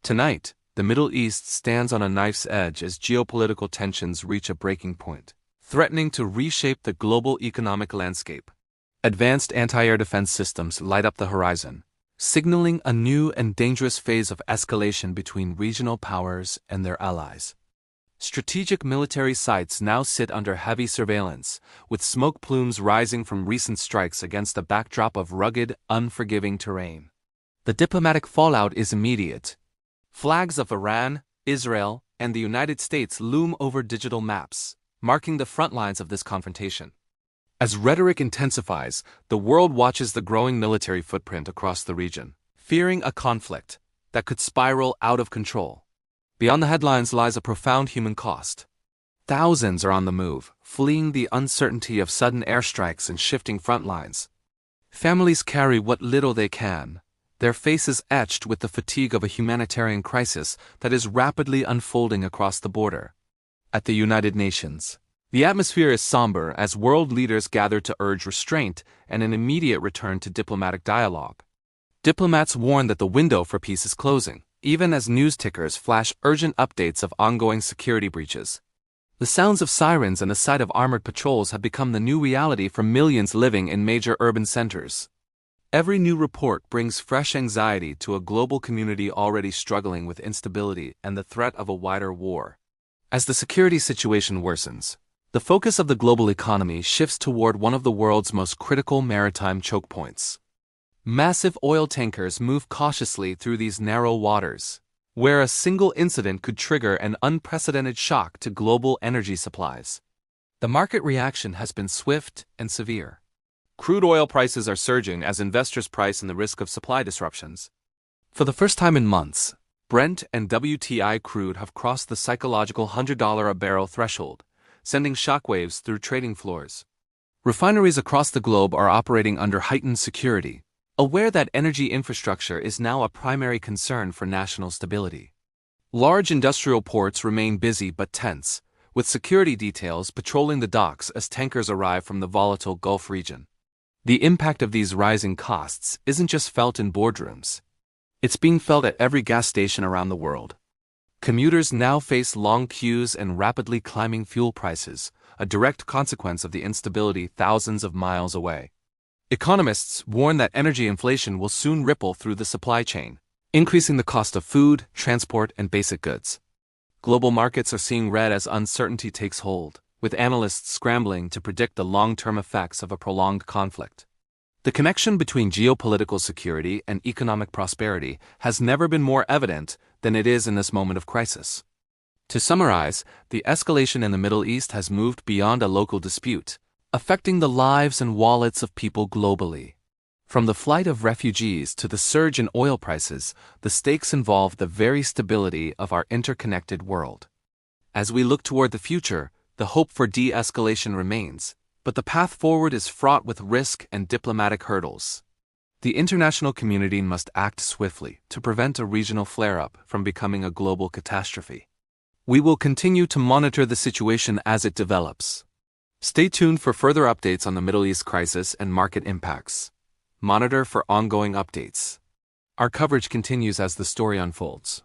Tonight, the Middle East stands on a knife's edge as geopolitical tensions reach a breaking point, threatening to reshape the global economic landscape. Advanced anti-air defense systems light up the horizon, signaling a new and dangerous phase of escalation between regional powers and their allies. Strategic military sites now sit under heavy surveillance, with smoke plumes rising from recent strikes against a backdrop of rugged, unforgiving terrain. The diplomatic fallout is immediate. Flags of Iran, Israel, and the United States loom over digital maps, marking the front lines of this confrontation. As rhetoric intensifies, the world watches the growing military footprint across the region, fearing a conflict that could spiral out of control. Beyond the headlines lies a profound human cost. Thousands are on the move, fleeing the uncertainty of sudden airstrikes and shifting front lines. Families carry what little they can, their faces etched with the fatigue of a humanitarian crisis that is rapidly unfolding across the border. At the United Nations, the atmosphere is somber as world leaders gather to urge restraint and an immediate return to diplomatic dialogue. Diplomats warn that the window for peace is closing, even as news tickers flash urgent updates of ongoing security breaches. The sounds of sirens and the sight of armored patrols have become the new reality for millions living in major urban centers. Every new report brings fresh anxiety to a global community already struggling with instability and the threat of a wider war. As the security situation worsens, the focus of the global economy shifts toward one of the world's most critical maritime choke points. Massive oil tankers move cautiously through these narrow waters, where a single incident could trigger an unprecedented shock to global energy supplies. The market reaction has been swift and severe. Crude oil prices are surging as investors price in the risk of supply disruptions. For the first time in months, Brent and WTI crude have crossed the psychological $100 a barrel threshold, sending shockwaves through trading floors. Refineries across the globe are operating under heightened security, aware that energy infrastructure is now a primary concern for national stability. Large industrial ports remain busy but tense, with security details patrolling the docks as tankers arrive from the volatile Gulf region. The impact of these rising costs isn't just felt in boardrooms. It's being felt at every gas station around the world. Commuters now face long queues and rapidly climbing fuel prices, a direct consequence of the instability thousands of miles away. Economists warn that energy inflation will soon ripple through the supply chain, increasing the cost of food, transport, and basic goods. Global markets are seeing red as uncertainty takes hold, with analysts scrambling to predict the long-term effects of a prolonged conflict. The connection between geopolitical security and economic prosperity has never been more evident than it is in this moment of crisis. To summarize, the escalation in the Middle East has moved beyond a local dispute, affecting the lives and wallets of people globally. From the flight of refugees to the surge in oil prices, the stakes involve the very stability of our interconnected world. As we look toward the future, the hope for de-escalation remains, but the path forward is fraught with risk and diplomatic hurdles. The international community must act swiftly to prevent a regional flare-up from becoming a global catastrophe. We will continue to monitor the situation as it develops. Stay tuned for further updates on the Middle East crisis and market impacts. Monitor for ongoing updates. Our coverage continues as the story unfolds.